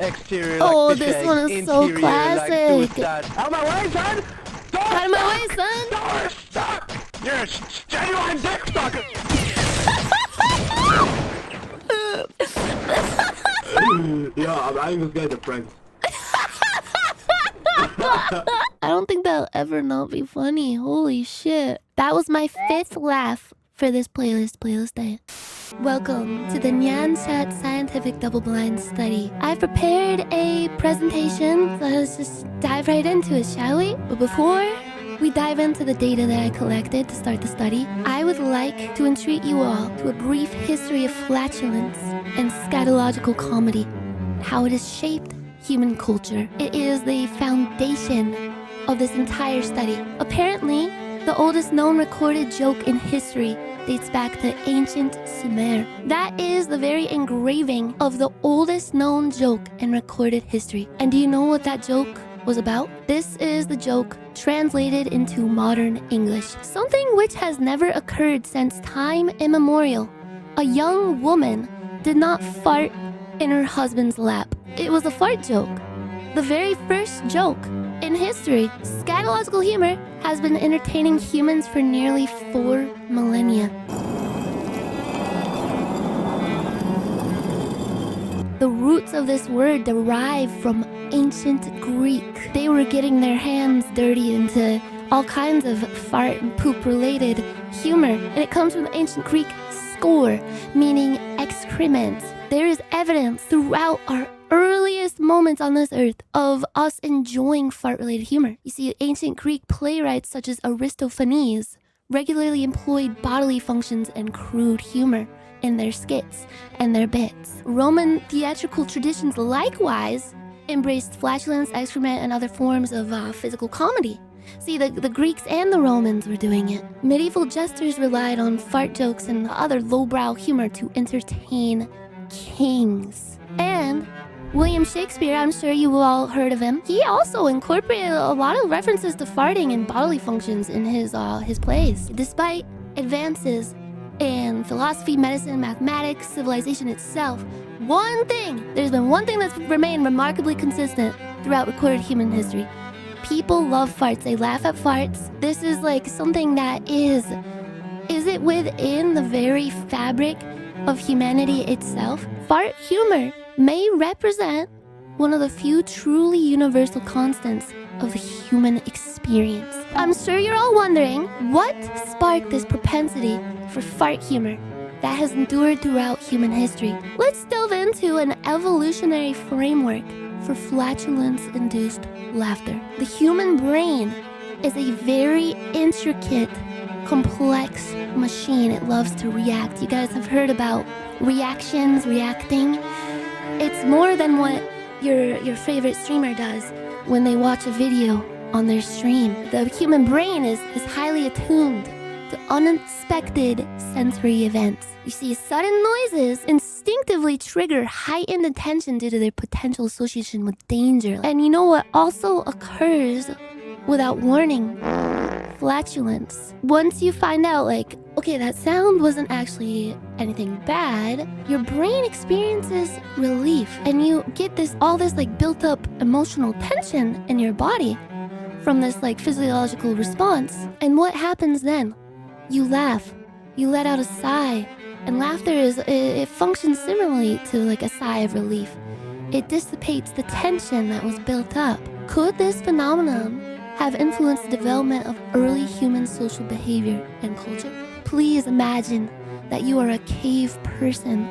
Exterior Oh, like this fish one egg, is so interior classic. like suicide. Out of my way, son! Out of my way, son! Door stuck! You're a genuine dick sucker! Yeah, I'm just getting a prank. I don't think that'll ever not be funny. Holy shit. That was my 5th laugh for this playlist day. Welcome to the Nyan Scientific Double-Blind Study. I've prepared a presentation, so let's just dive right into it, shall we? But before we dive into the data that I collected to start the study, I would like to entreat you all to a brief history of flatulence and scatological comedy, how it has shaped human culture. It is the foundation of this entire study. Apparently, the oldest known recorded joke in history dates back to ancient Sumer. That is the very engraving of the oldest known joke in recorded history. And do you know what that joke was about? This is the joke translated into modern English, something which has never occurred since time immemorial. A young woman did not fart in her husband's lap. It was a fart joke. The very first joke in history. Scatological humor has been entertaining humans for nearly 4 millennia. The roots of this word derive from ancient Greek. They were getting their hands dirty into all kinds of fart and poop related humor. And it comes from the ancient Greek skor, meaning excrement. There is evidence throughout our earliest moments on this earth of us enjoying fart-related humor. You see, ancient Greek playwrights such as Aristophanes regularly employed bodily functions and crude humor in their skits and their bits. Roman theatrical traditions likewise embraced flatulence, excrement, and other forms of physical comedy. See, the Greeks and the Romans were doing it. Medieval jesters relied on fart jokes and other lowbrow humor to entertain kings. And William Shakespeare, I'm sure you all heard of him. He also incorporated a lot of references to farting and bodily functions in his plays. Despite advances in philosophy, medicine, mathematics, civilization itself, there's been one thing that's remained remarkably consistent throughout recorded human history. People love farts. They laugh at farts. This is like something that is it within the very fabric of humanity itself? Fart humor may represent one of the few truly universal constants of the human experience. I'm sure you're all wondering, what sparked this propensity for fart humor that has endured throughout human history? Let's delve into an evolutionary framework for flatulence-induced laughter. The human brain is a very intricate, complex machine. It loves to react. You guys have heard about reacting. It's more than what your favorite streamer does when they watch a video on their stream. The human brain is highly attuned to unexpected sensory events. You see, sudden noises instinctively trigger heightened attention due to their potential association with danger. And you know what also occurs without warning? Flatulence. Once you find out, like, okay, that sound wasn't actually anything bad, your brain experiences relief, and you get all this like built up emotional tension in your body from this like physiological response. And what happens then? You laugh. You let out a sigh. And laughter it functions similarly to like a sigh of relief. It dissipates the tension that was built up. Could this phenomenon have influenced the development of early human social behavior and culture? Please imagine that you are a cave person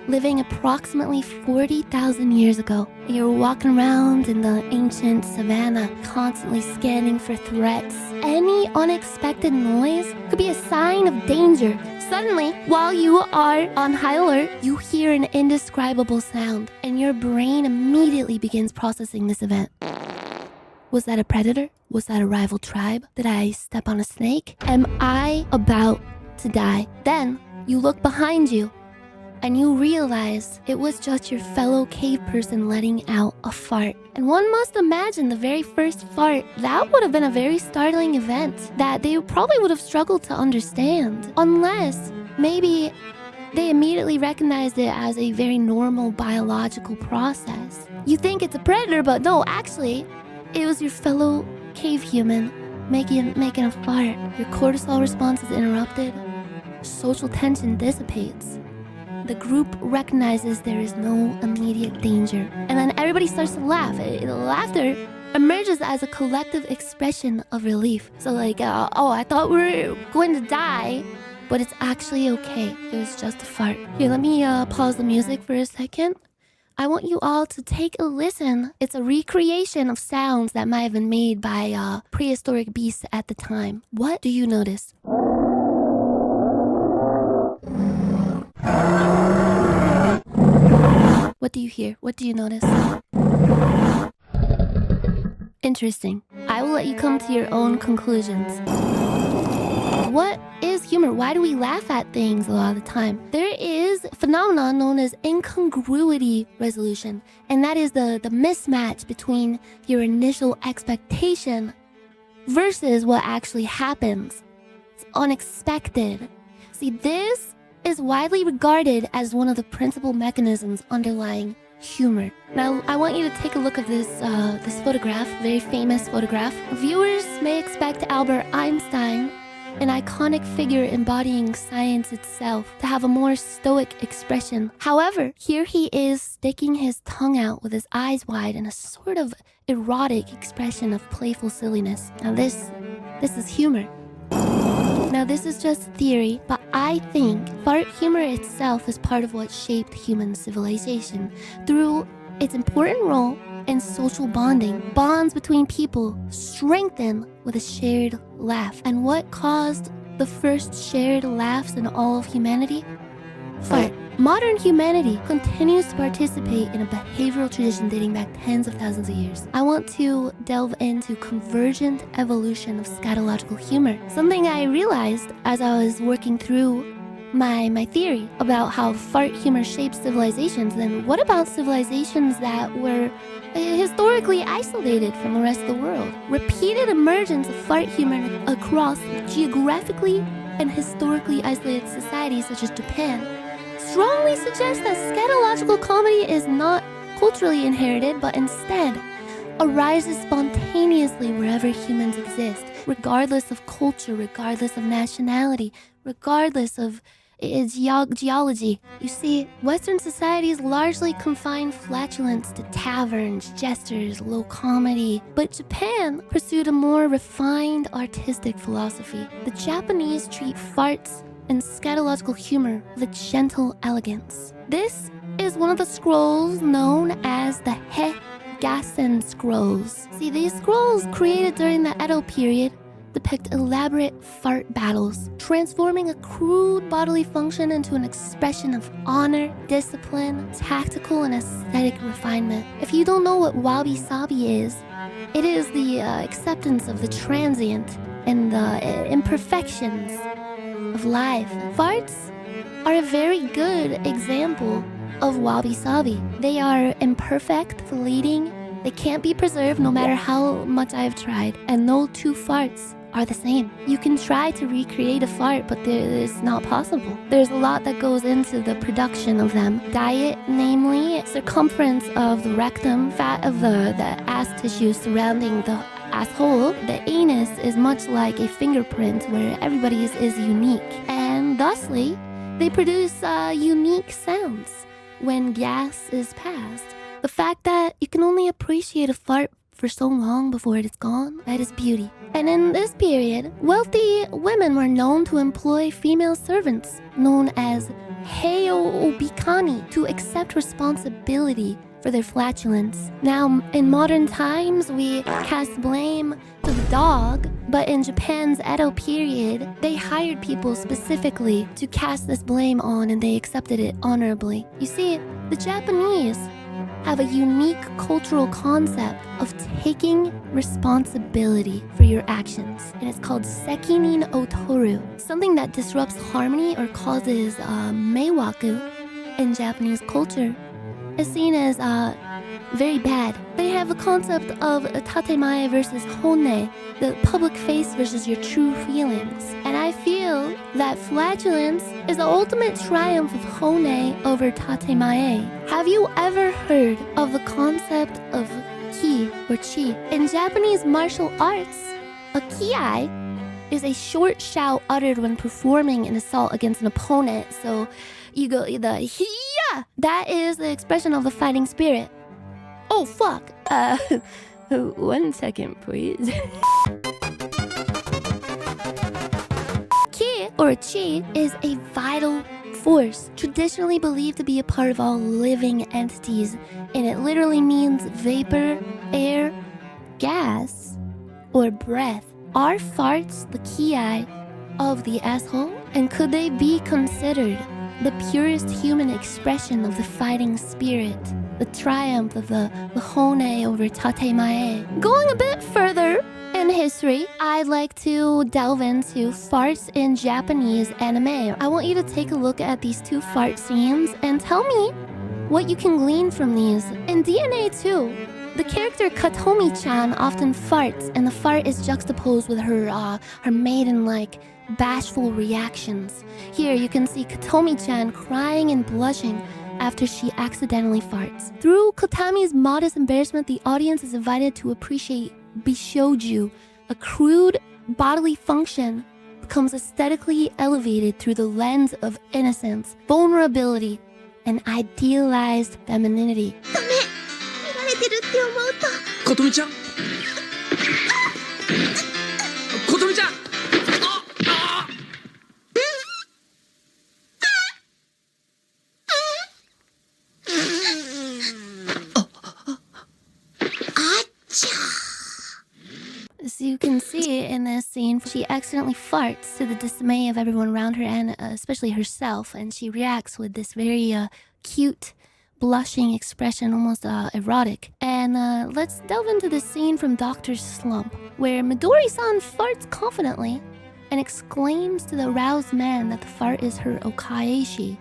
living approximately 40,000 years ago. You're walking around in the ancient savannah, constantly scanning for threats. Any unexpected noise could be a sign of danger. Suddenly, while you are on high alert, you hear an indescribable sound, and your brain immediately begins processing this event. Was that a predator? Was that a rival tribe? Did I step on a snake? Am I about to die? Then you look behind you and you realize it was just your fellow cave person letting out a fart. And one must imagine the very first fart, that would have been a very startling event that they probably would have struggled to understand. Unless maybe they immediately recognized it as a very normal biological process. You think it's a predator, but no, actually, it was your fellow cave human making a fart. Your cortisol response is interrupted. Social tension dissipates. The group recognizes there is no immediate danger. And then everybody starts to laugh. Laughter emerges as a collective expression of relief. So like, oh, I thought we were going to die, but it's actually okay. It was just a fart. Here, let me pause the music for a second. I want you all to take a listen. It's a recreation of sounds that might have been made by prehistoric beasts at the time. What do you notice? What do you hear? What do you notice? Interesting. I will let you come to your own conclusions. What is humor? Why do we laugh at things a lot of the time? There is a phenomenon known as incongruity resolution, and that is the mismatch between your initial expectation versus what actually happens. It's unexpected. See, this is widely regarded as one of the principal mechanisms underlying humor. Now, I want you to take a look at this photograph, very famous photograph. Viewers may expect Albert Einstein, an iconic figure embodying science itself, to have a more stoic expression. However, here he is sticking his tongue out with his eyes wide in a sort of erotic expression of playful silliness. Now this is humor. Now this is just theory, but I think fart humor itself is part of what shaped human civilization through its important role in social bonding. Bonds between people strengthen with a shared laugh. And what caused the first shared laughs in all of humanity? Fart. Modern humanity continues to participate in a behavioral tradition dating back tens of thousands of years. I want to delve into convergent evolution of scatological humor. Something I realized as I was working through my theory about how fart humor shapes civilizations. Then what about civilizations that were historically isolated from the rest of the world? Repeated emergence of fart humor across geographically and historically isolated societies such as Japan strongly suggests that scatological comedy is not culturally inherited, but instead arises spontaneously wherever humans exist, regardless of culture, regardless of nationality, regardless of geology. You see, Western societies largely confine flatulence to taverns, jesters, low comedy, but Japan pursued a more refined artistic philosophy. The Japanese treat farts and scatological humor with a gentle elegance. This is one of the scrolls known as the Gassen scrolls. See, these scrolls created during the Edo period depict elaborate fart battles, transforming a crude bodily function into an expression of honor, discipline, tactical and aesthetic refinement. If you don't know what wabi-sabi is, it is the acceptance of the transient and the imperfections of life. Farts are a very good example of wabi-sabi. They are imperfect, fleeting, they can't be preserved no matter how much I've tried, and no two farts are the same. You can try to recreate a fart, but it's not possible. There's a lot that goes into the production of them. Diet, namely circumference of the rectum, fat of the ass tissue surrounding the asshole. The anus is much like a fingerprint where everybody's is unique, and thusly they produce unique sounds when gas is passed. The fact that you can only appreciate a fart for so long before it is gone, that is beauty. And in this period, wealthy women were known to employ female servants known as heiobikani to accept responsibility for their flatulence. Now, in modern times, we cast blame to the dog, but in Japan's Edo period, they hired people specifically to cast this blame on, and they accepted it honorably. You see, the Japanese have a unique cultural concept of taking responsibility for your actions, and it's called sekinin otoru. Something that disrupts harmony or causes meiwaku in Japanese culture is seen as very bad. They have a concept of tatemae versus honne, the public face versus your true feelings. And I feel that flatulence is the ultimate triumph of honne over tatemae. Have you ever heard of the concept of ki or chi? In Japanese martial arts, a kiai is a short shout uttered when performing an assault against an opponent. So you go the hiya. That is the expression of the fighting spirit. Oh fuck. 1 second, please. Ki or chi is a vital force, traditionally believed to be a part of all living entities, and it literally means vapor, air, gas, or breath. Are farts the ki of the asshole? And could they be considered the purest human expression of the fighting spirit, the triumph of the honne over tatemae? Going a bit further in history, I'd like to delve into farts in Japanese anime. I want you to take a look at these 2 fart scenes and tell me what you can glean from these. In DNA 2, the character Katomi-chan often farts, and the fart is juxtaposed with her maiden-like, bashful reactions. Here you can see Katomi-chan crying and blushing after she accidentally farts. Through Kotami's modest embarrassment, the audience is invited to appreciate Bishouju. A crude bodily function becomes aesthetically elevated through the lens of innocence, vulnerability, and idealized femininity. ことみちゃんことみちゃんAs you can see in this scene, she accidentally farts to the dismay of everyone around her and especially herself, and she reacts with this very cute, blushing expression, almost erotic. And let's delve into this scene from Doctor's Slump, where Midori-san farts confidently and exclaims to the aroused man that the fart is her okaeshi.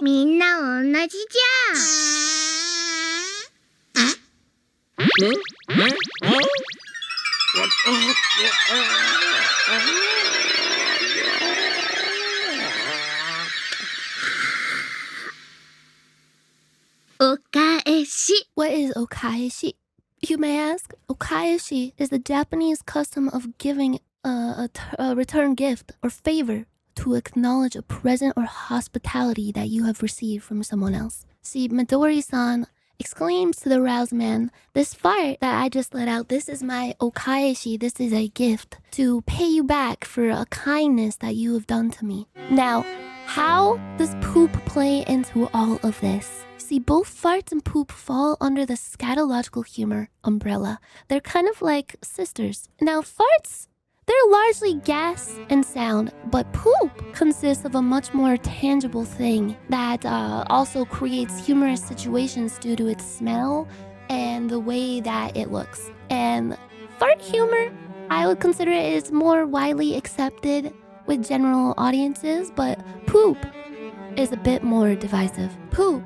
みんな同じじゃお返し What is okaeshi? You may ask. Okaeshi is the Japanese custom of giving a return gift or favor to acknowledge a present or hospitality that you have received from someone else. See, Midori-san exclaims to the aroused man, this fart that I just let out, this is my okaeshi, this is a gift to pay you back for a kindness that you have done to me. Now, how does poop play into all of this? See, both farts and poop fall under the scatological humor umbrella. They're kind of like sisters. Now, farts, they're largely gas and sound, but poop consists of a much more tangible thing that also creates humorous situations due to its smell and the way that it looks. And fart humor, I would consider it is more widely accepted with general audiences, but poop is a bit more divisive. Poop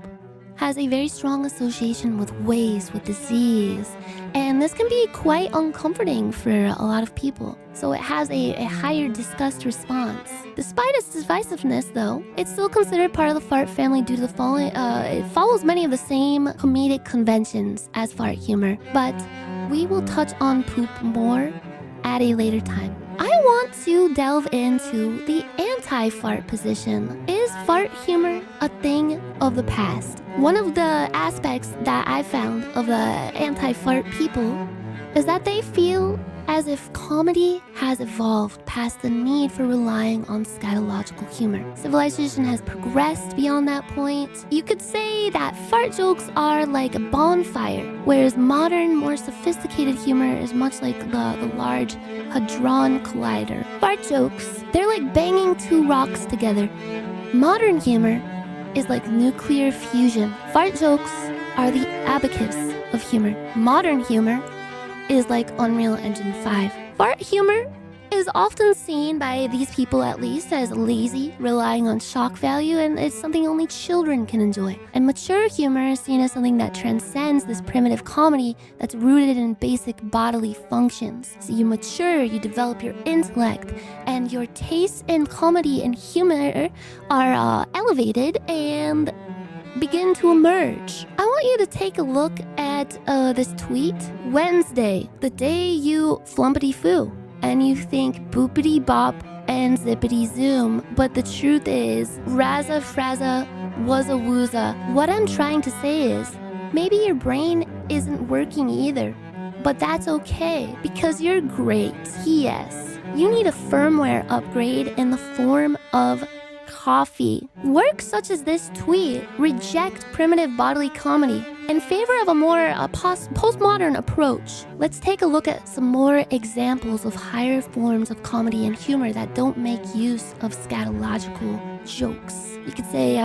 has a very strong association with waste, with disease, and this can be quite uncomforting for a lot of people. So it has a higher disgust response. Despite its divisiveness, though, it's still considered part of the fart family due to the following. It follows many of the same comedic conventions as fart humor, but we will touch on poop more at a later time. I want to delve into the anti-fart position. Is fart humor a thing of the past? One of the aspects that I found of the anti-fart people is that they feel as if comedy has evolved past the need for relying on scatological humor. Civilization has progressed beyond that point. You could say that fart jokes are like a bonfire, whereas modern, more sophisticated humor is much like the Large Hadron Collider. Fart jokes, they're like banging 2 rocks together. Modern humor is like nuclear fusion. Fart jokes are the abacus of humor. Modern humor is like Unreal Engine 5. Fart humor is often seen by these people at least as lazy, relying on shock value, and it's something only children can enjoy. And mature humor is seen as something that transcends this primitive comedy that's rooted in basic bodily functions. So you mature, you develop your intellect, and your tastes in comedy and humor are elevated and begin to emerge. I want you to take a look at this tweet. Wednesday, the day you flumpity-foo, and you think boopity bop and zippity zoom, but the truth is, razza frazza was a wooza. What I'm trying to say is, maybe your brain isn't working either, but that's okay, because you're great. P.S. You need a firmware upgrade in the form of coffee. Works such as this tweet reject primitive bodily comedy in favor of a more postmodern approach. Let's take a look at some more examples of higher forms of comedy and humor that don't make use of scatological jokes. You could say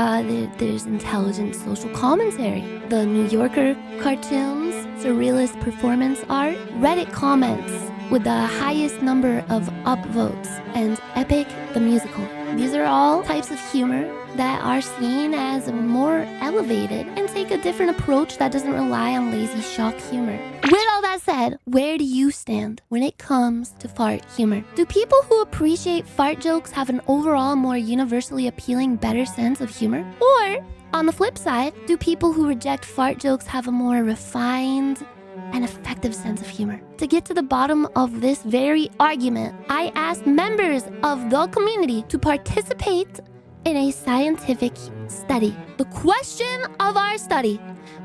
there's intelligent social commentary, the New Yorker cartoons, surrealist performance art, Reddit comments with the highest number of upvotes, and Epic the Musical. These are all types of humor that are seen as more elevated and take a different approach that doesn't rely on lazy shock humor. With all that said, where do you stand when it comes to fart humor? Do people who appreciate fart jokes have an overall more universally appealing, better sense of humor? Or, on the flip side, do people who reject fart jokes have a more refined and effective sense of humor? To get to the bottom of this very argument, I asked members of the community to participate in a scientific study. The question of our study: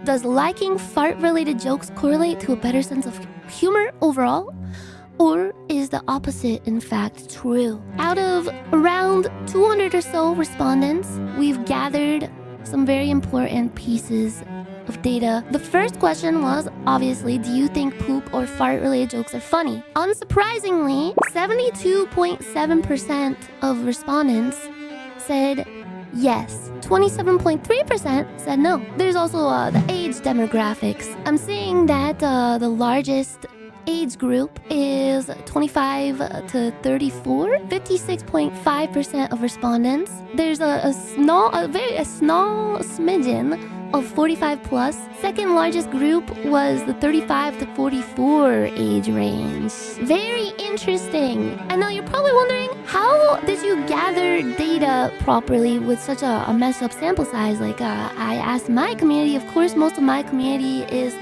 does liking fart-related jokes correlate to a better sense of humor overall? Or is the opposite in fact true? Out of around 200 or so respondents, we've gathered some very important pieces of data. The first question was, obviously, do you think poop or fart-related jokes are funny? Unsurprisingly, 72.7% of respondents said yes. 27.3% said no. There's also the age demographics. I'm seeing that the largest age group is 25 to 34. 56.5% of respondents. There's a small smidgen of 45 plus. Second largest group was the 35 to 44 age range. Very interesting. I know you're probably wondering, how did you gather data properly with such a messed up sample size? Like I asked my community. Of course, most of my community is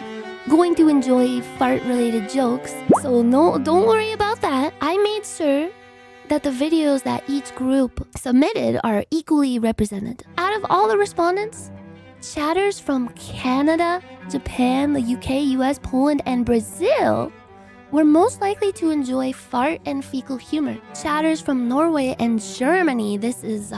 going to enjoy fart-related jokes, so don't worry about that. I made sure that the videos that each group submitted are equally represented. Out of all the respondents, chatters from Canada, Japan, the UK, US, Poland, and Brazil were most likely to enjoy fart and fecal humor. Chatters from Norway and Germany, this is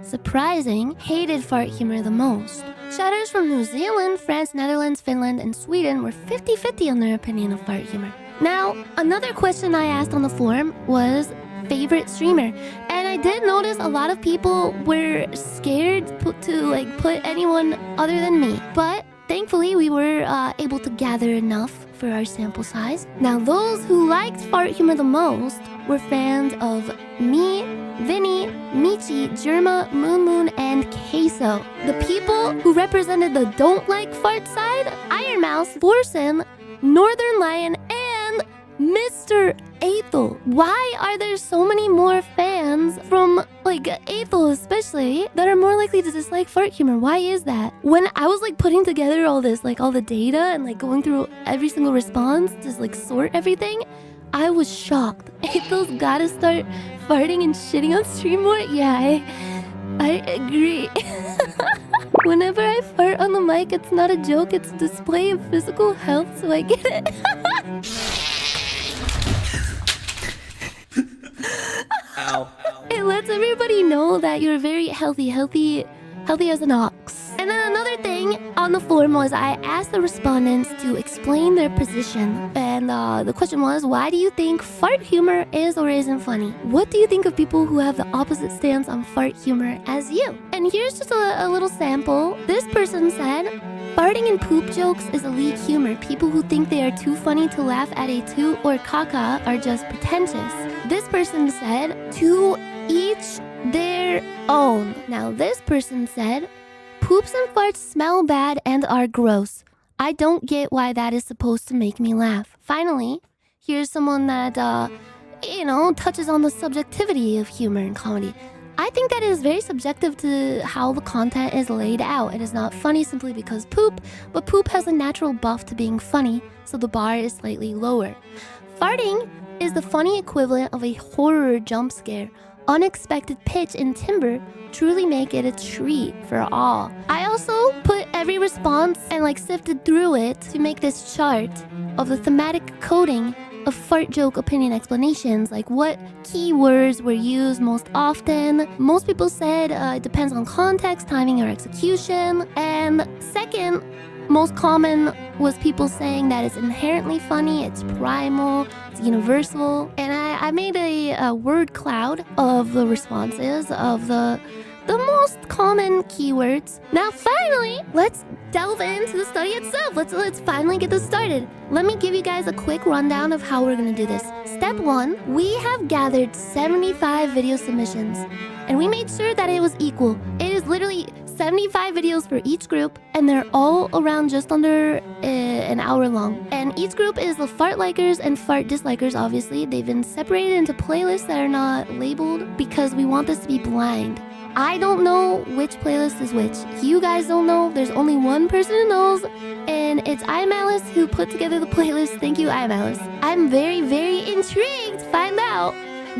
surprising, hated fart humor the most. Chatters from New Zealand, France, Netherlands, Finland, and Sweden were 50-50 on their opinion of fart humor. Now, another question I asked on the forum was favorite streamer, and I did notice a lot of people were scared to put anyone other than me, but thankfully we were able to gather enough for our sample size. Now, those who liked fart humor the most were fans of me, Vinny, Michi, Germa, Moon, and Queso. The people who represented the don't like fart side: Iron Mouse, Forsen, Northern Lion, and Mr. Aethel. Why are there so many more fans from Aethel especially that are more likely to dislike fart humor? Why is that? When I was putting together all this, all the data and going through every single response to sort everything, I was shocked. Aethel's gotta start farting and shitting on stream more? Yeah, I agree. Whenever I fart on the mic, it's not a joke, it's a display of physical health, so I get it. Ow. It lets everybody know that you're very healthy as an ox. And then another thing on the forum was I asked the respondents to explain their position. And the question was, why do you think fart humor is or isn't funny? What do you think of people who have the opposite stance on fart humor as you? And here's just a little sample. This person said, farting and poop jokes is elite humor. People who think they are too funny to laugh at a toot or caca are just pretentious. This person said, to each their own. Now this person said, poops and farts smell bad and are gross. I don't get why that is supposed to make me laugh. Finally, here's someone that, touches on the subjectivity of humor and comedy. I think that it is very subjective to how the content is laid out. It is not funny simply because poop, but poop has a natural buff to being funny, so the bar is slightly lower. Farting is the funny equivalent of a horror jump scare. Unexpected pitch and timbre truly make it a treat for all. I also put every response and sifted through it to make this chart of the thematic coding of fart joke opinion explanations, like what keywords were used most often. Most people said it depends on context, timing, or execution. And second most common was people saying that it's inherently funny, it's primal, it's universal. And I made a word cloud of the responses of the most common keywords. Now finally, let's delve into the study itself. Let's finally get this started. Let me give you guys a quick rundown of how we're gonna do this. Step 1, we have gathered 75 video submissions, and we made sure that it was equal. It is literally 75 videos for each group, and they're all around just under an hour long. And each group is the fart likers and fart dislikers, obviously. They've been separated into playlists that are not labeled because we want this to be blind. I don't know which playlist is which. You guys don't know. There's only one person who knows, and it's YLYL who put together the playlist. Thank you, YLYL. I'm very, very intrigued to find out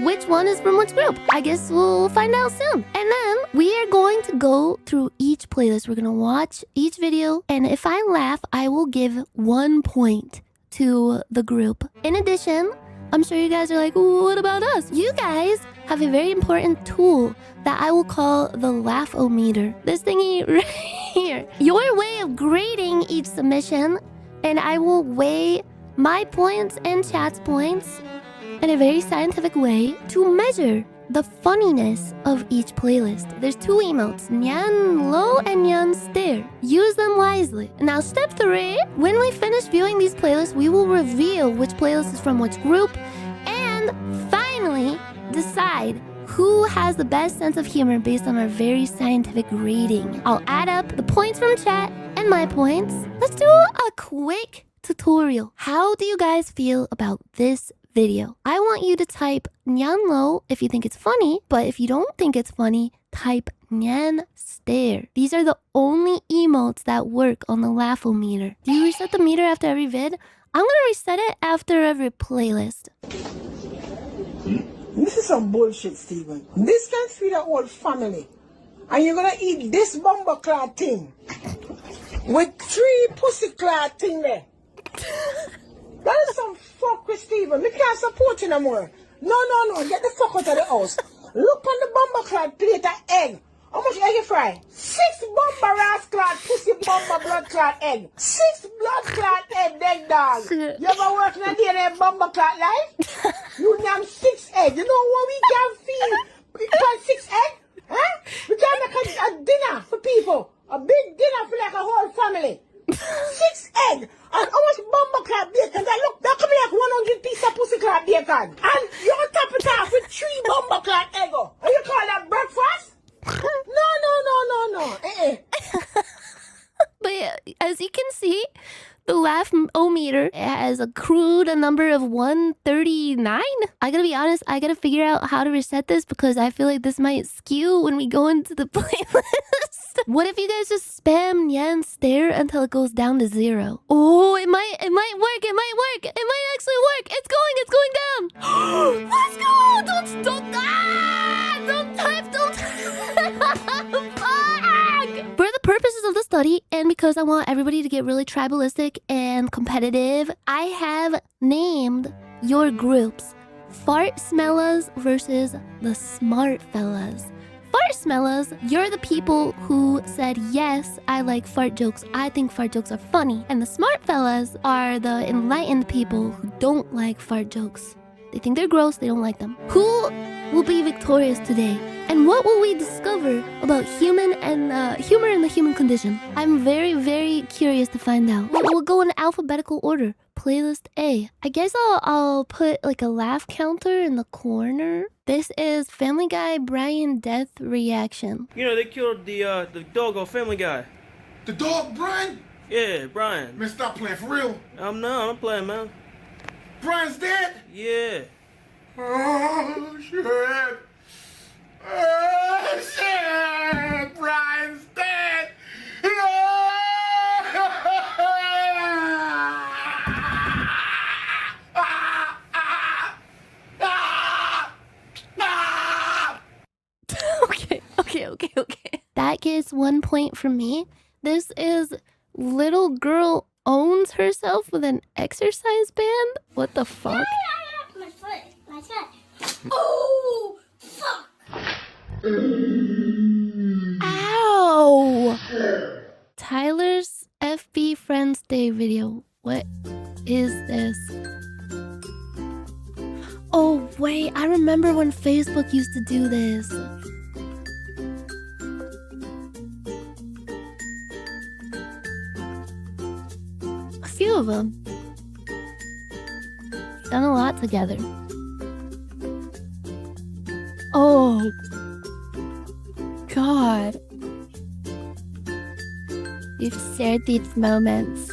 which one is from which group. I guess we'll find out soon. And then we are going to go through each playlist. We're gonna watch each video, and if I laugh, I will give 1 point to the group. In addition, I'm sure you guys are like, what about us? You guys have a very important tool that I will call the laugh-o-meter. This thingy right here. Your way of grading each submission, and I will weigh my points and chat's points in a very scientific way to measure the funniness of each playlist. There's 2 emotes, Nyan low and Nyan stare. Use them wisely. Now step 3, when we finish viewing these playlists, we will reveal which playlist is from which group, and finally decide who has the best sense of humor based on our very scientific rating. I'll add up the points from chat and my points. Let's do a quick tutorial. How do you guys feel about this video? I want you to type Nyan low if you think it's funny, but if you don't think it's funny, type Nyan stare. These are the only emotes that work on the laugh-o-meter. Do you reset the meter after every vid? I'm gonna reset it after every playlist. This is some bullshit, Steven. This can feed a whole family. And you're gonna eat this bumper-clad thing with 3 pussy-clad thing there. That is some fuck with Steven. We can't support you no more. No. Get the fuck out of the house. Look on the bumper-clad plate of egg. How much egg you fry? 6 bumper ass-clad pussy bumper blood-clad egg. 6 blood-clad egg dog. You ever work in a day in a bumper-clad life? You name 6 egg. You know what we can feed? We can 6 egg? Huh? We can make a dinner for people. A big dinner for like a whole family. 6 egg. And how much bumper clad bacon? That could be like 100 pieces of pussy clad bacon. And you top it off with 3 bumper clad egg. And you call that breakfast? No. But yeah, as you can see, the laugh-o-meter has accrued a number of 139. I gotta be honest, I gotta figure out how to reset this because I feel like this might skew when we go into the playlist. What if you guys just spam Nyan stare until it goes down to 0? Oh, it might work. It might actually work. It's going down. Let's go. Don't type. Fuck. For the purposes of the study, and because I want everybody to get really tribalistic and competitive, I have named your groups Fart Smellas versus the Smart Fellas. fart smellas, you're the people who said, yes, I like fart jokes. I think fart jokes are funny. And the smart fellas are the enlightened people who don't like fart jokes. They think they're gross, they don't like them. Who will be victorious today? And what will we discover about humor and the human condition? I'm very, very curious to find out. We'll go in alphabetical order. Playlist A. I guess I'll put like a laugh counter in the corner. This is Family Guy Brian death reaction. You know, they killed the dog on Family Guy. The dog, Brian? Yeah, Brian. Man, stop playing for real. I'm playing, man. Brian's dead? Yeah. Oh, shit. Oh, shit. Brian's dead. No! Okay. That gets 1 point from me. This is little girl owns herself with an exercise band? What the fuck? My foot. Oh, fuck. Ow! Tyler's FB Friends Day video. What is this? Oh, wait. I remember when Facebook used to do this. A few of them. Done a lot together. Oh, God. We've shared these moments.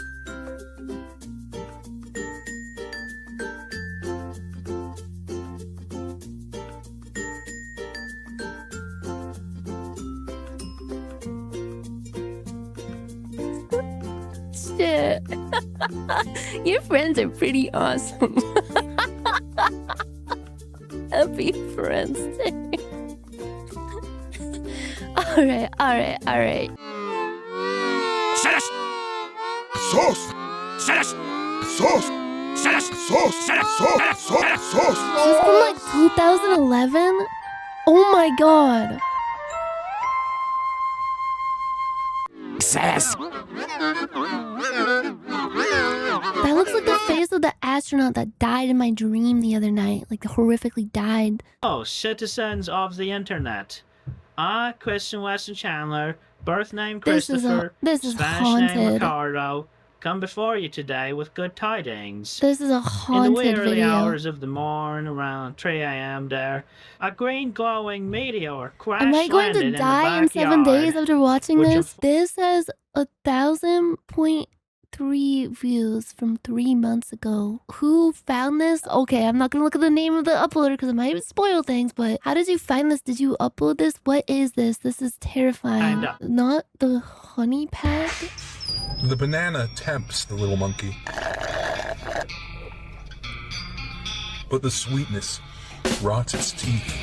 Shit. Your friends are pretty awesome. Happy Friends Day. Alright. Smellas! Sauce! Smellas! Sauce! Smellas! Sauce! Smellas! Sauce! She's from like 2011? Oh my god. Smellas! That looks like the face of the astronaut that died in my dream the other night. Like, horrifically died. Oh, citizens of the internet. I, Kristen Weston Chandler, birth name Christopher, this is Spanish haunted. name Ricardo, come before you today with good tidings. This is a haunted In the wee early video. hours of the morn, around 3 a.m. there, a green glowing meteor crash Am I going landed to in the die in 7 backyard. days after watching which this? This has 1,000.3 views from 3 months ago. Who found this? Okay, I'm not gonna look at the name of the uploader because it might spoil things, but how did you find this? Did you upload this? What is this? This is terrifying. Not the honey pad? The banana tempts the little monkey, but the sweetness rots its teeth.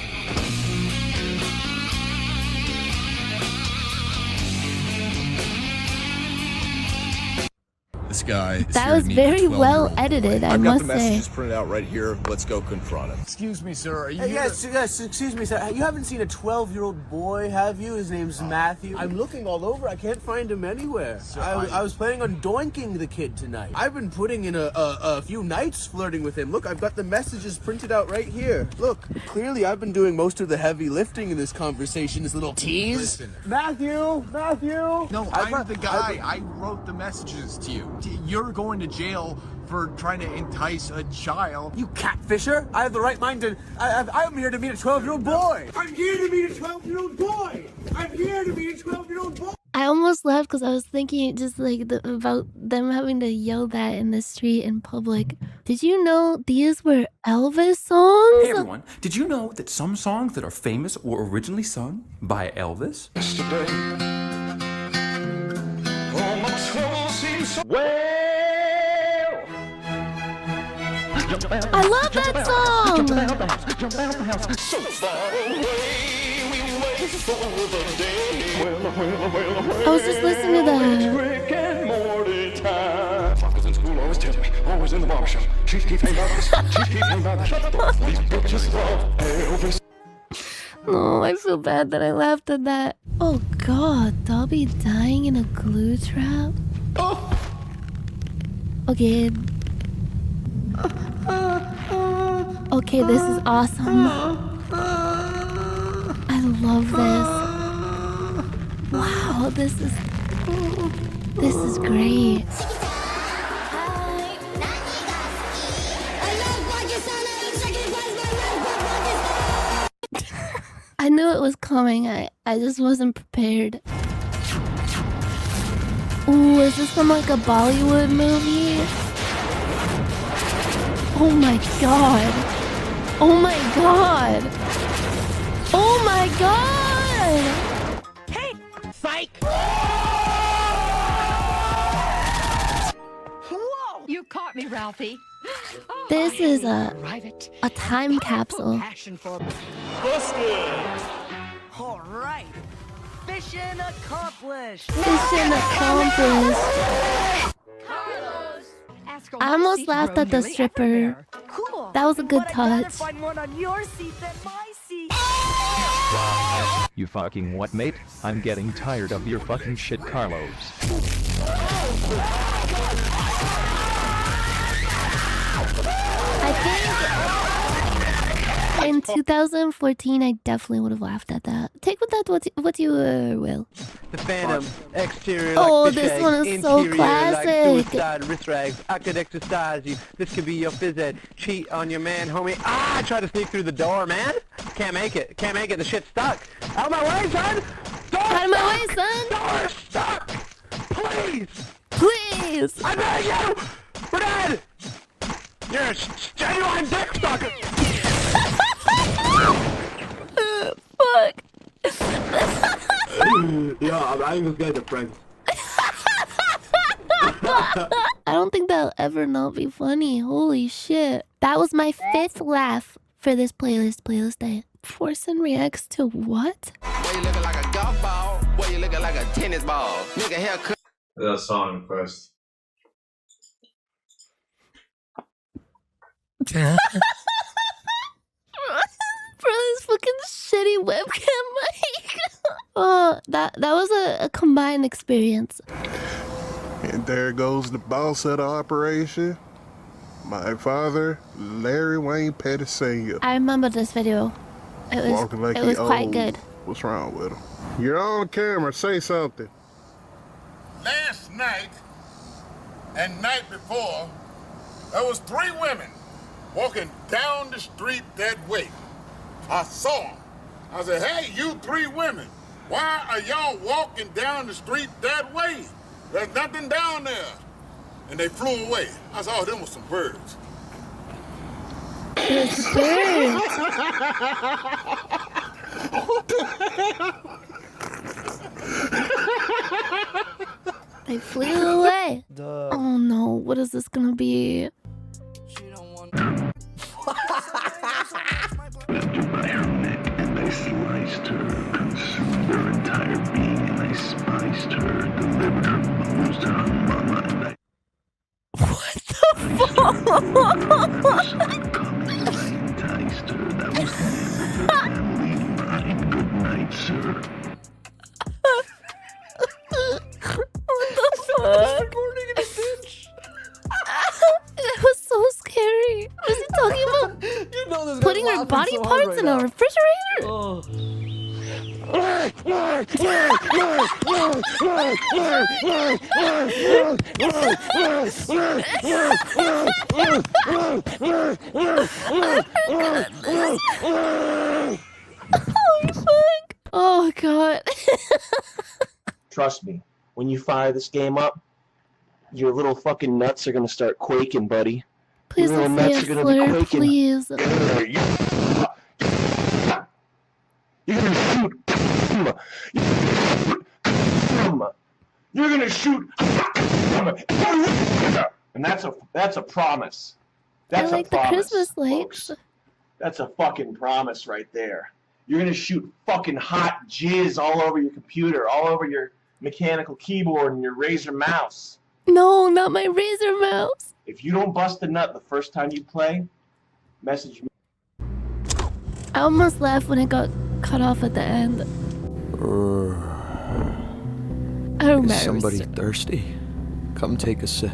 This guy. That was very well edited, I must say. I've got the messages printed out right here. Let's go confront him. Excuse me, sir. Are you yes, excuse me, sir. You haven't seen a 12-year-old boy, have you? His name's Matthew. I'm looking all over. I can't find him anywhere. Sir, I was planning on doinking the kid tonight. I've been putting in a few nights flirting with him. Look, I've got the messages printed out right here. Look, clearly I've been doing most of the heavy lifting in this conversation, this little tease. Listen. Matthew! No, I'm the guy. I wrote the messages to you. You're going to jail for trying to entice a child. You catfisher! I have the right mind to... I'm here to meet a 12-year-old boy! I'm here to meet a 12-year-old boy! I'm here to meet a 12-year-old boy! I almost left because I was thinking just like about them having to yell that in the street in public. Did you know these were Elvis songs? Hey everyone, did you know that some songs that are famous were originally sung by Elvis? I love that song! I was just listening to that. Fuckers in school always tell me, always in the barbershop. Chief Keef ain't about this. Chief Keef ain't about that. These bitches love Elvis. Oh, I feel bad that I laughed at that. Oh god, Dobby dying in a glue trap? Okay. Okay, this is awesome. I love this. Wow, this is great. I knew it was coming. I just wasn't prepared. Ooh, is this from like a Bollywood movie? Oh my god. Oh my god. Oh my god. Hey, psych! Whoa! You caught me, Ralphie. This is a time capsule. Busted! Alright. Mission accomplished! Mission accomplished. I almost laughed at the stripper. Cool. That was a good But I gotta touch. find one on your seat than my seat. You fucking what, mate? I'm getting tired of your fucking shit, Carlos. I think in 2014, I definitely would have laughed at that. Take with that what you will. The Phantom, exterior Oh, like this fish one egg, is so interior classic. like suicide wrist rags. I could exercise you. This could be your phys ed. Cheat on your man, homie. Ah, I tried to sneak through the door, man. Can't make it. Can't make it. The shit's stuck. Out of my way, son. Out of my way, son. Door's stuck. Please. Please. I beg you. We're dead. You're a genuine dick sucker. Fuck. Yeah, I'm just getting a prank. I don't think that'll ever not be funny. Holy shit. That was my 5th laugh for this playlist day. Forsen reacts to what? Boy, you looking like a golf ball. Boy, you looking like a tennis ball. Nigga, haircut. That song first. For this fucking shitty webcam mic. Oh, that was a combined experience. And there goes the boss of the operation, my father, Larry Wayne Petty Sr. I remember this video. Walking like It was he quite old. good. What's wrong with him? You're on camera. Say something. Last night and night before, there was 3 women walking down the street that way. I saw them. I said, hey, you 3 women, why are y'all walking down the street that way? There's nothing down there. And they flew away. I saw them with some birds. It's birds. What the hell? They flew away. Oh no, what is this gonna be? And I sliced her, consumed her entire being, and I spiced her, delivered her bones to her mama, and I... What the fuck? enticed her. That was the family line. Good night, sir. What the fuck? It was so scary. Was he talking about putting her body parts in a refrigerator? Holy fuck. Oh god. Trust me, when you fire this game up, your little fucking nuts are gonna start quaking, buddy. Please your little don't nuts say are a gonna be slur, quaking. please. You're gonna shoot. You're gonna shoot. And that's a promise. That's I like a promise, the Christmas lights. folks. That's a fucking promise right there. You're gonna shoot fucking hot jizz all over your computer, all over your mechanical keyboard and your Razer mouse. No, not my Razer mouse. If you don't bust a nut the first time you play, message me. I almost laughed when it got cut off at the end. I remember. Is somebody thirsty? Come take a sip.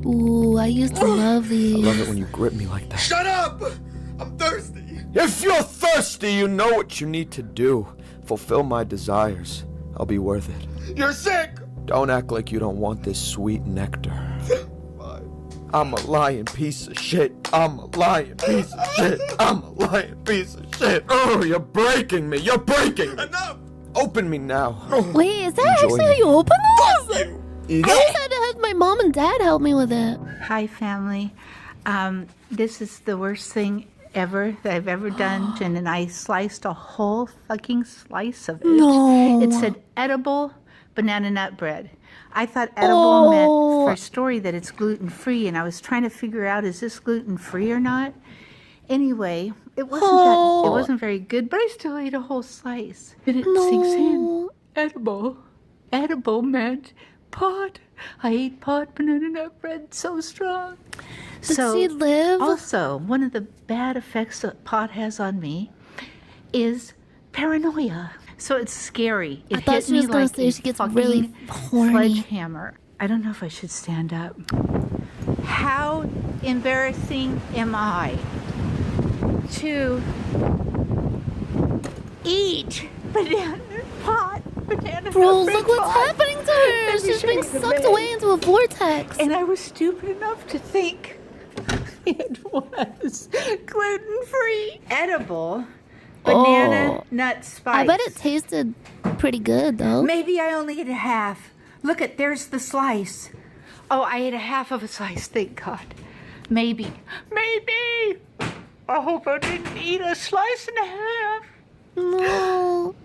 Ooh, I used to love these. I love it when you grip me like that. Shut up! I'm thirsty. If you're thirsty, you know what you need to do. Fulfill my desires. I'll be worth it. You're sick! Don't act like you don't want this sweet nectar. I'm a lying piece of shit. I'm a lying piece of shit. I'm a lying piece of shit. Oh, you're breaking me. You're breaking me. Enough! Open me now. Wait, is that Enjoy actually how me. you open those? You. I always had to have my mom and dad help me with it. Hi, family. This is the worst thing ever that I've ever done, and then I sliced a whole fucking slice of it. No. It said edible banana nut bread. I thought edible meant for a story that it's gluten-free, and I was trying to figure out, is this gluten-free or not? Anyway, it wasn't very good, but I still ate a whole slice. And it sinks in. Edible. Edible meant pot. I ate pot banana nut bread so strong. Did she live? Also, one of the bad effects that pot has on me is paranoia. So it's scary. It I thought hit she was me gonna like say a she gets fucking really horny. sledgehammer. I don't know if I should stand up. How embarrassing am I to eat banana Bro, bread look what's pot? happening to her. Let me She's show being you the sucked bed. away into a vortex. And I was stupid enough to think it was gluten-free. Edible banana nut spice. I bet it tasted pretty good though. Maybe I only ate a half. Look at, there's the slice. Oh, I ate a half of a slice, thank God. Maybe. I hope I didn't eat a slice and a half. No.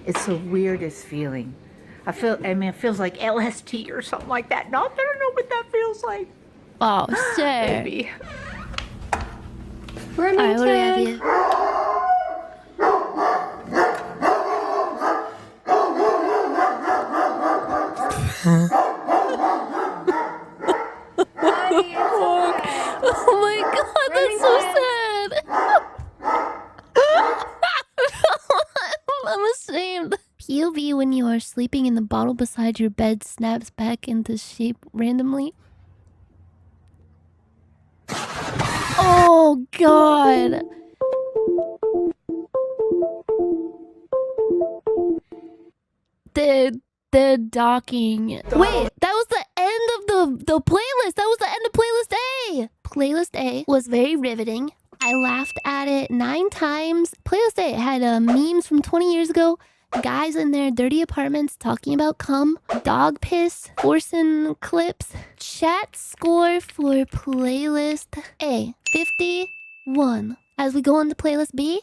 It's the weirdest feeling. It feels like LSD or something like that. Not that I know what that feels like. Oh, sure. Maybe. Alright, what do we have here? Oh my god, that's so sad. I'm ashamed. POV when you are sleeping and the bottle beside your bed snaps back into shape randomly. Oh god. The docking. Wait, that was the end of the playlist. That was the end of playlist A. Playlist A was very riveting. I laughed at it 9 times. Playlist A had memes from 20 years ago. Guys in their dirty apartments talking about cum, dog piss, forcing clips. Chat score for playlist A, 51. As we go on to playlist B,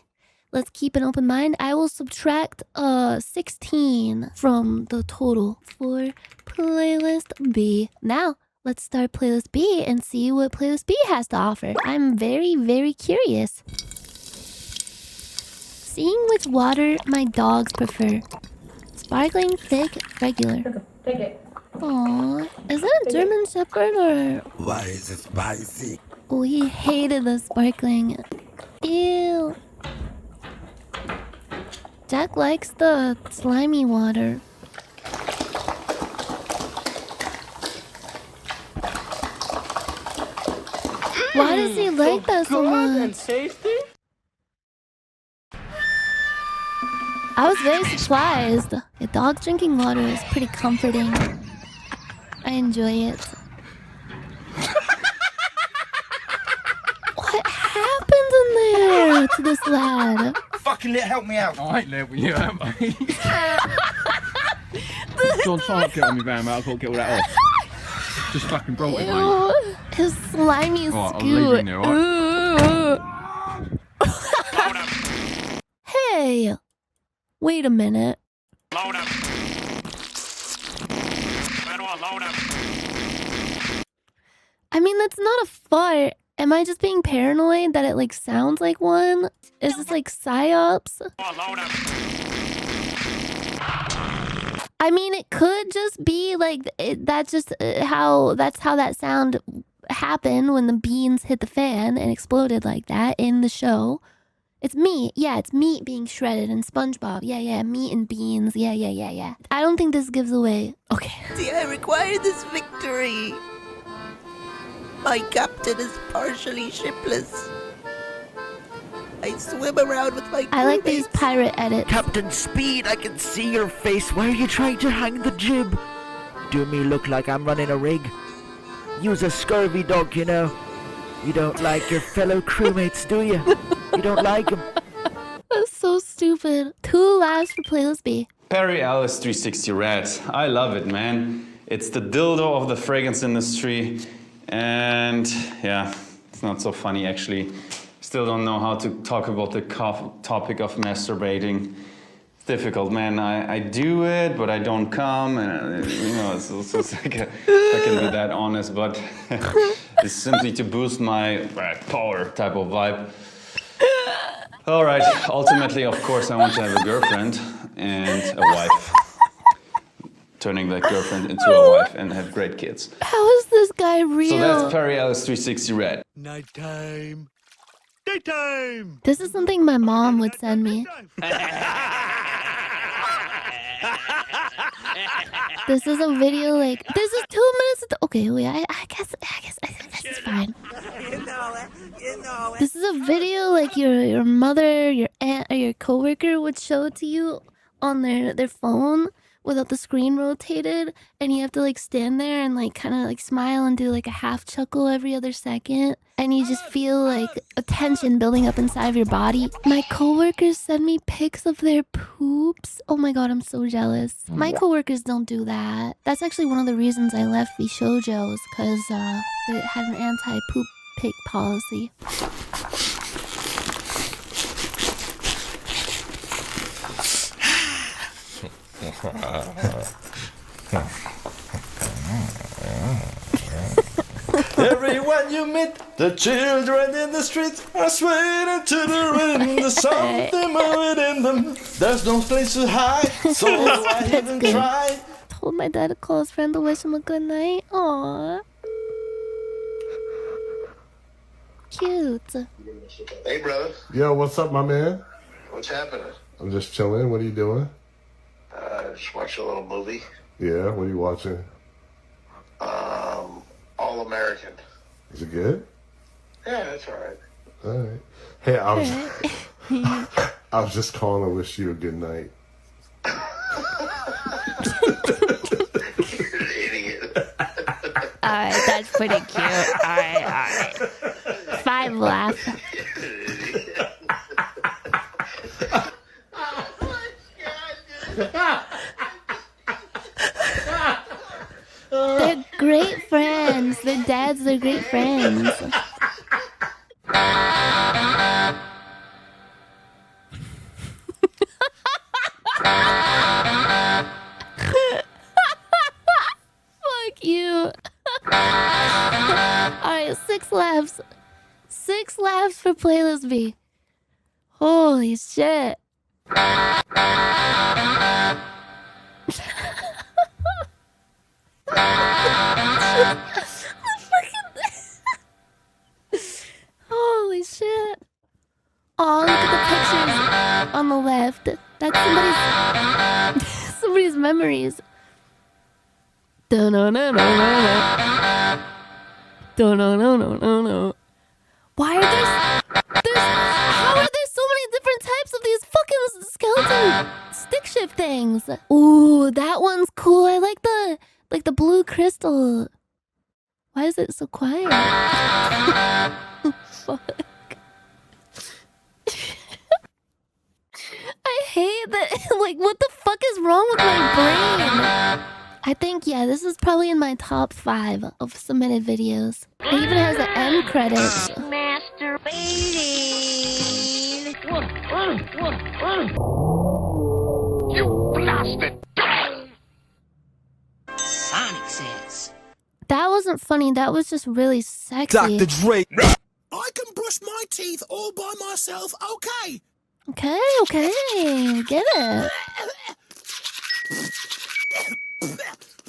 let's keep an open mind. I will subtract 16 from the total for playlist B. Now, let's start playlist B and see what playlist B has to offer. I'm very, very curious. Seeing which water my dogs prefer. Sparkling, thick, regular. Take it. Aww. Is that a German Shepherd or... Why is it spicy? Oh, he hated the sparkling. Ew. Jack likes the slimy water. Why does he like that so much? I was very surprised. A dog drinking water is pretty comforting. I enjoy it. What happened in there to this lad? Fucking help me out. I ain't there with you, am I? Go on, try and get on me, van, mate. I've got to get all that off. Just fucking brought it, mate. Ew, his slimy Alright, I'll leave you scoot. in there, alright? Hey, wait a minute. Load up. Load up. I mean, that's not a fart. Am I just being paranoid that it like sounds like one? Is this like psyops? Load up. I mean, it could just be like that's how that sound happened when the beans hit the fan and exploded like that in the show. It's meat. Yeah, it's meat being shredded in SpongeBob. Yeah, meat and beans. Yeah. I don't think this gives away. Okay. See, I require this victory. My captain is partially shipless. I swim around with my I like these pirate edits. Captain Speed, I can see your face. Why are you trying to hang the jib? Do me look like I'm running a rig. Use a scurvy dog, you know. You don't like your fellow crewmates, do you? You don't like them. That's so stupid. 2 laughs for Playlist B. Perry Ellis 360 Red. I love it, man. It's the dildo of the fragrance industry. And yeah, it's not so funny actually. Still don't know how to talk about the topic of masturbating. It's difficult, man. I do it, but I don't come. And you know, it's like if I can be that honest, but it's simply to boost my power type of vibe. All right, ultimately, of course, I want to have a girlfriend and a wife. Turning that girlfriend into a wife and have great kids. How is this guy real? So that's Perry Ellis 360 Red. Nighttime. Daytime. This is something my mom would send me. This is a video like, this is 2 minutes. Okay, wait, I guess it's fine. This is a video like your mother, your aunt, or your coworker would show to you on their phone without the screen rotated, and you have to like stand there and like kind of like smile and do like a half chuckle every other second, and you just feel like a tension building up inside of your body. My coworkers send me pics of their poops. Oh my god, I'm so jealous. My coworkers don't do that. That's actually one of the reasons I left VShojo's, because it had an anti-poop pic policy. Everyone you meet, the children in the streets are swaying to the rhythm. There's something moving in them. There's no place to hide, so I even try. Told my dad to call his friend to wish him a good night. Aww. Cute. Hey, brother. Yo, what's up, my man? What's happening? I'm just chilling. What are you doing? Just watch a little movie. Yeah, what are you watching? All American. Is it good? Yeah, that's all right. All right. Hey, I was just calling to wish you a good night. You're an idiot. Alright, that's pretty cute. Alright. 5 laugh. They're great friends. Their dads, they're great friends. Fuck you. Alright, 6 laughs. 6 laughs for Playlist B. Holy shit. Holy shit. Oh, look at the pictures on the left. That's somebody's memories. No. Why are there how are there so many different types of these fucking skeleton stick shift things? Ooh, that one's cool. I like the blue crystal. Why is it so quiet? Fuck. I hate that. Like, what the fuck is wrong with my brain? I think, yeah, this is probably in my top 5 of submitted videos. It even has an end credits. Masturbating. You blasted. Sonic says. That wasn't funny. That was just really sexy. Dr. Dre. I can brush my teeth all by myself, okay? Okay. Get it.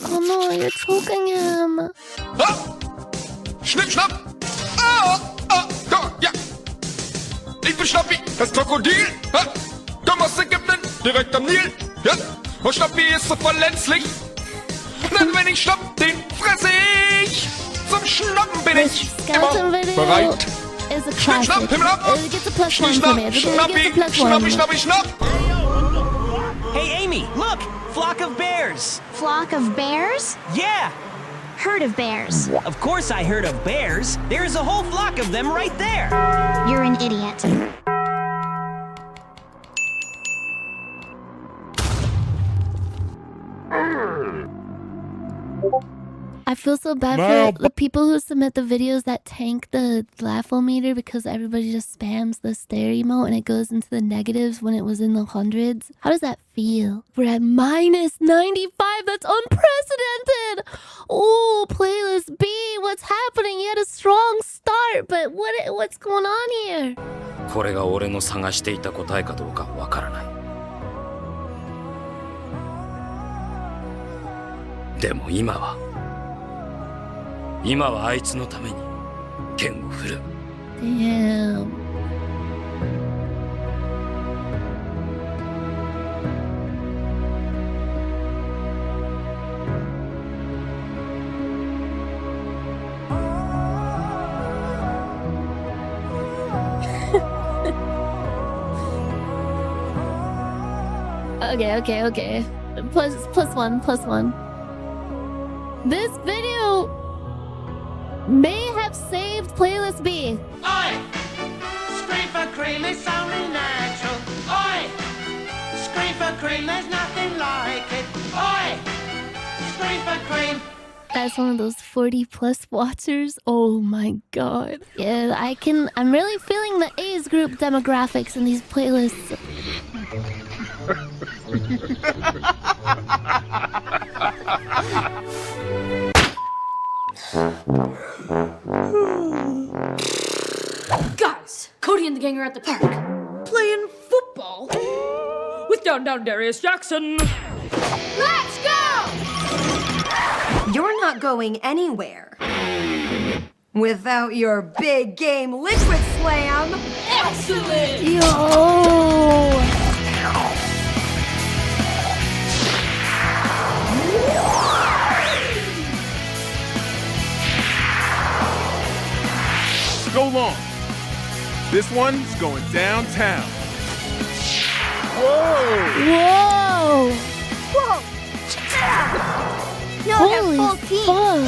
Oh no, you're choking him. Schnipp, schnapp! Ah, ah, da, ja! Ich bin Schnappi, das Krokodil! Ha? Komm aus Ägypten, direkt am Nil! Ja? Und Schnappi ist so verletzlich! Denn wenn ich schnapp, den fresse ich! Zum Schnappen bin ich immer bereit! Is a Schnipp, schnapp, classic. Himmel ab! It gets a plus Schnipp, one schnapp, from it. It Schnappi, gets a plus one. Schnappi, Schnappi, schnapp! Hey, Amy, look! Flock of bears! Flock of bears? Yeah! Heard of bears. Of course I heard of bears. There's a whole flock of them right there. You're an idiot. I feel so bad for the people who submit the videos that tank the laugh-o-meter because everybody just spams the stare emote and it goes into the negatives when it was in the hundreds. How does that feel? We're at minus 95. That's unprecedented. Oh, playlist B, what's happening? You had a strong start, but what's going on here? これが俺の探していた答えかどうかわからない。でも今はあいつのために剣を振る。Damn. Okay. Plus one. This video may have saved playlist B. Oi! Scream for cream, it's only natural. Oi! Scream for cream, there's nothing like it. Oi! Scream for cream. As one of those 40+ watchers, oh my god. Yeah, I'm really feeling the A's group demographics in these playlists. Guys, Cody and the gang are at the park playing football with Down Darius Jackson. Let's go! You're not going anywhere without your big game liquid slam. Excellent! Yo! Go long. This one's going downtown. Whoa! No, Holy full team. fuck.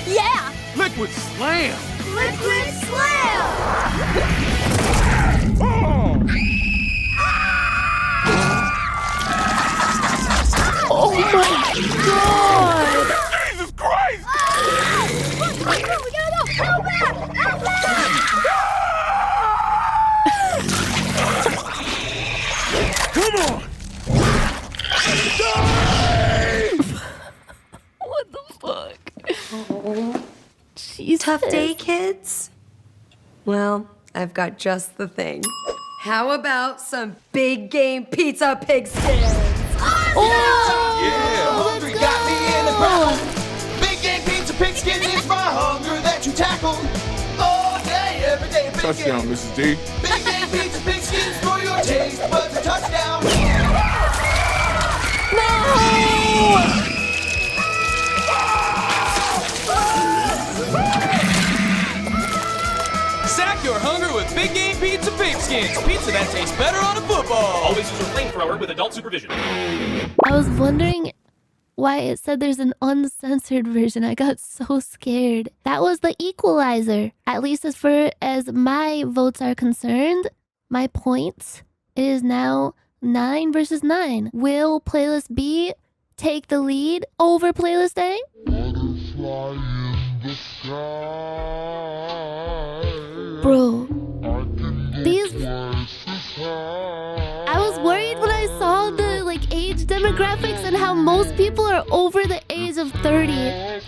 Yeah! Liquid slam. Liquid slam! Oh my god! Jesus Christ! We gotta go! Out back! Come on! What the fuck? Jeez. Tough day, kids? Well, I've got just the thing. How about some big game pizza pig skins? Oh! Yeah, hungry got me in the ground. Big game pizza pig skins is my hunger that you tackle. All day, every day, big Touchdown, game. Mrs. D. Big game pizza pig skins for your taste buds a touchdown. No! Sack your hunger with Big Game Pizza Pigskins. Pizza that tastes better on a football. Always use your flamethrower with adult supervision. I was wondering why it said there's an uncensored version. I got so scared. That was the equalizer. At least as far as my votes are concerned, my points, it is now 9 versus 9. Will playlist B take the lead over playlist A? Bro, I was worried when I saw the age demographics and how most people are over the age of 30.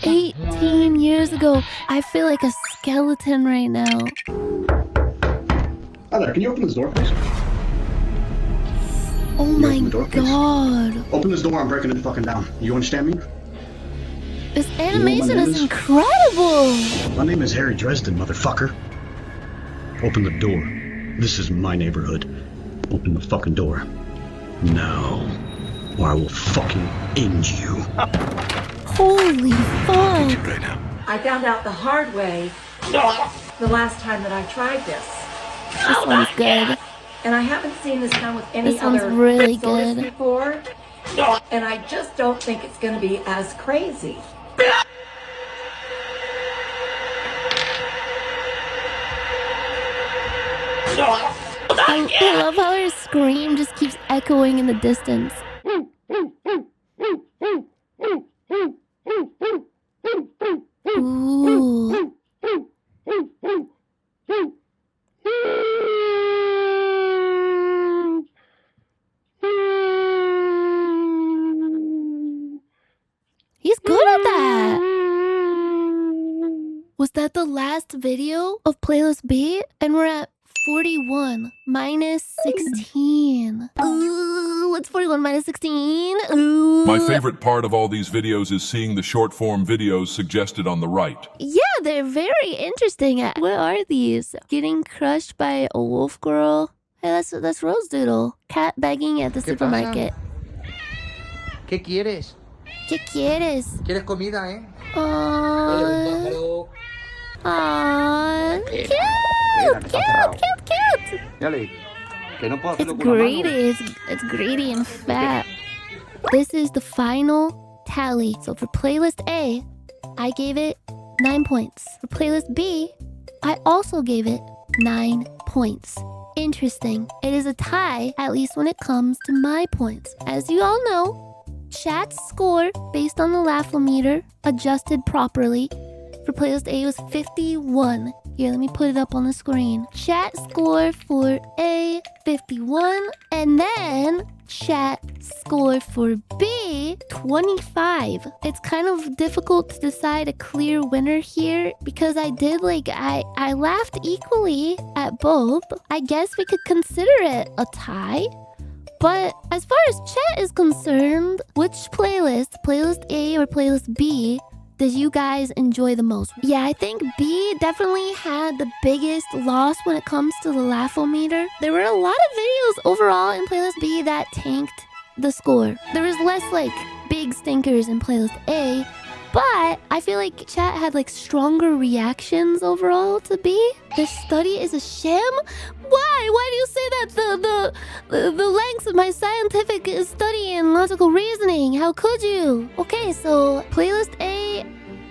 18 years ago. I feel like a skeleton right now. Hi there, can you open this door, please? Oh my god. Open this door, I'm breaking it fucking down. You understand me? This animation is incredible! My name is Harry Dresden, motherfucker. Open the door. This is my neighborhood. Open the fucking door. Now, or I will fucking end you. Holy fuck! I found out the hard way the last time that I tried this. This one's good. And I haven't seen this done with any This one's other really sodas good. before. And I just don't think it's going to be as crazy. I love how her scream just keeps echoing in the distance. Ooh. He's good at that. Was that the last video of playlist B? And we're at 41 minus 16. Ooh, what's 41 minus 16? Ooh. My favorite part of all these videos is seeing the short form videos suggested on the right. Yeah, they're very interesting. What are these? Getting crushed by a wolf girl. Hey, that's Rose Doodle. Cat begging at the supermarket. ¿Qué quieres? ¿Qué quieres? ¿Quieres comida, eh? Aww. Aww. Cute! Cute! It's greedy. It's greedy and fat. This is the final tally. So for playlist A, I gave it 9 points. For playlist B, I also gave it 9 points. Interesting. It is a tie, at least when it comes to my points. As you all know, chat's score based on the Laugh-O-Meter adjusted properly for playlist A was 51. Here, let me put it up on the screen. Chat score for A, 51. And then chat score for B, 25. It's kind of difficult to decide a clear winner here because I laughed equally at both. I guess we could consider it a tie. But as far as chat is concerned, which playlist A or playlist B, did you guys enjoy the most? Yeah, I think B definitely had the biggest loss when it comes to the Laugh-O-Meter. There were a lot of videos overall in playlist B that tanked the score. There was less big stinkers in playlist A, but I feel like chat had stronger reactions overall to B. This study is a sham? Why? Why do you say that? The lengths of my scientific study and logical reasoning. How could you? Okay, so playlist A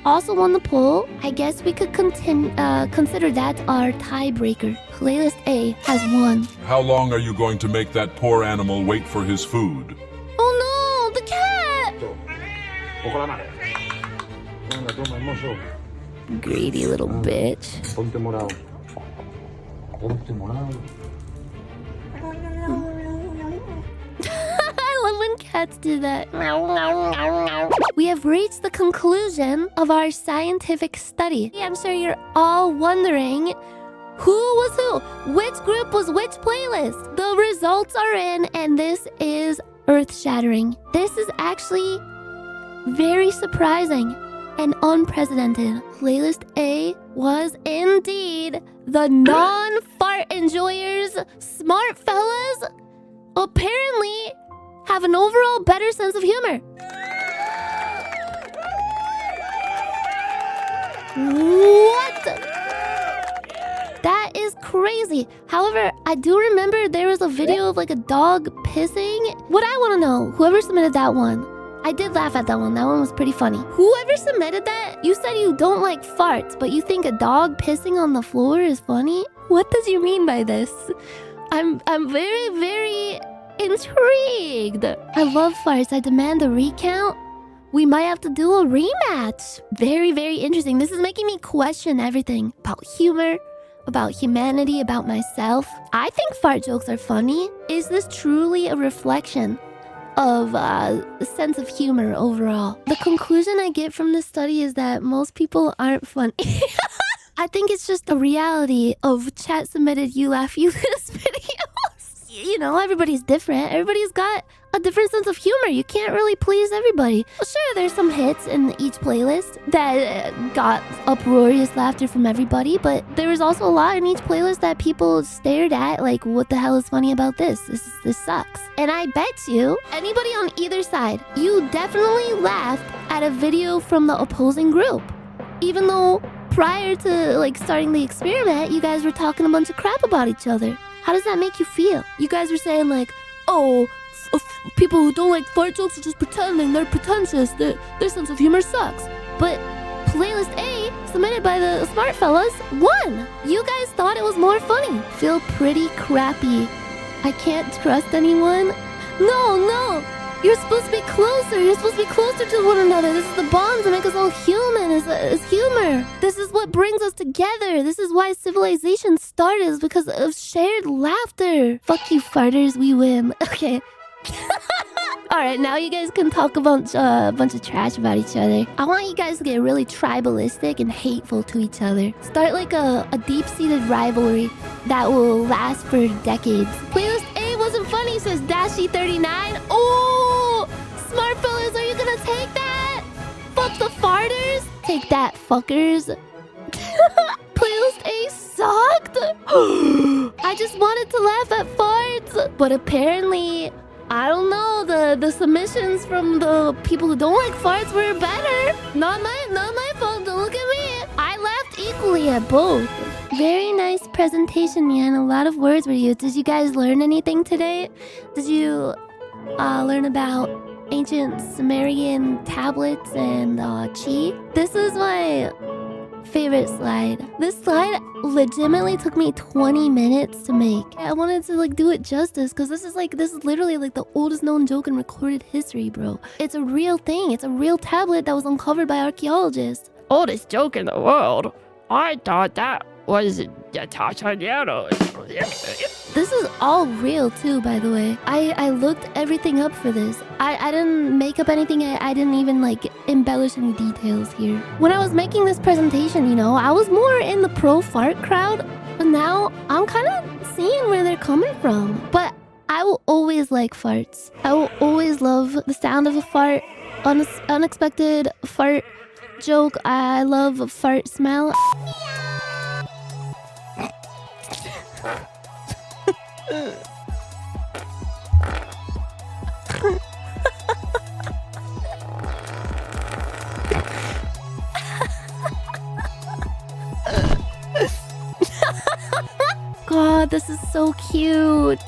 also won the poll. I guess we could consider that our tiebreaker. Playlist A has won. How long are you going to make that poor animal wait for his food? Oh no, the cat! Greedy little bitch. I love when cats do that. We have reached the conclusion of our scientific study. I'm sure you're all wondering who was who, which group was which playlist. The results are in, and this is earth-shattering. This is actually very surprising and unprecedented. Playlist A was indeed the non-fart enjoyers. Smart fellas apparently have an overall better sense of humor. What? That is crazy. However, I do remember there was a video of a dog pissing. What I want to know, whoever submitted that one, I did laugh at that one. That one was pretty funny. Whoever submitted that, you said you don't like farts, but you think a dog pissing on the floor is funny? What does you mean by this? I'm very, very intrigued. I love farts. I demand a recount. We might have to do a rematch. Very, very interesting. This is making me question everything about humor, about humanity, about myself. I think fart jokes are funny. Is this truly a reflection of a sense of humor overall? The conclusion I get from this study is that most people aren't funny. I think it's just the reality of chat submitted You Laugh You Lose videos. you know, everybody's different. Everybody's got a different sense of humor. You can't really please everybody. Well, sure, there's some hits in each playlist that got uproarious laughter from everybody, but there was also a lot in each playlist that people stared at, like, what the hell is funny about this? This sucks. And I bet you, anybody on either side, you definitely laughed at a video from the opposing group. Even though prior to, like, starting the experiment, you guys were talking a bunch of crap about each other. How does that make you feel? You guys were saying, like, oh, people who don't like fart jokes are just pretending. They're pretentious. Their sense of humor sucks. But playlist A, submitted by the smart fellas, won. You guys thought it was more funny. Feel pretty crappy. I can't trust anyone. No. You're supposed to be closer. You're supposed to be closer to one another. This is the bonds that make us all human, is humor. This is what brings us together. This is why civilization started, is because of shared laughter. Fuck you, farters. We win. Okay. Alright, now you guys can talk a bunch of trash about each other. I want you guys to get really tribalistic and hateful to each other. Start like a deep-seated rivalry that will last for decades. Playlist A wasn't funny, says Dashy39. Oh! Smart fellas, are you gonna take that? Fuck the farters? Take that, fuckers. Playlist A sucked. I just wanted to laugh at farts, but apparently, I don't know, the submissions from the people who don't like farts were better. Not my fault, don't look at me. I laughed equally at both. Very nice presentation, Nyan. A lot of words were used. Did you guys learn anything today? Did you learn about ancient Sumerian tablets and chi? This is my favorite slide. This slide legitimately took me 20 minutes to make. I wanted to like do it justice because this is literally like the oldest known joke in recorded history, bro. It's a real thing. It's a real tablet that was uncovered by archaeologists. Oldest joke in the world? I thought that was Nyanners. This is all real too, by the way. I looked everything up for this. I didn't make up anything. I didn't even like embellish any details here. When I was making this presentation, you know, I was more in the pro fart crowd, but now I'm kind of seeing where they're coming from. But I will always like farts. I will always love the sound of a fart, unexpected fart joke. I love a fart smell. God, this is so cute.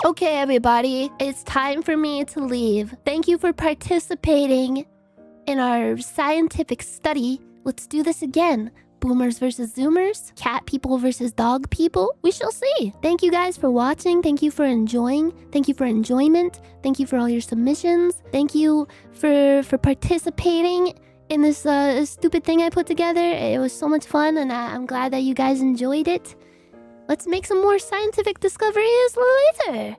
Okay, everybody, it's time for me to leave. Thank you for participating in our scientific study. Let's do this again. Boomers versus Zoomers, cat people versus dog people. We shall see. Thank you guys for watching. Thank you for enjoying. Thank you for enjoyment. Thank you for all your submissions. Thank you for participating in this stupid thing I put together. It was so much fun, and I'm glad that you guys enjoyed it. Let's make some more scientific discoveries later.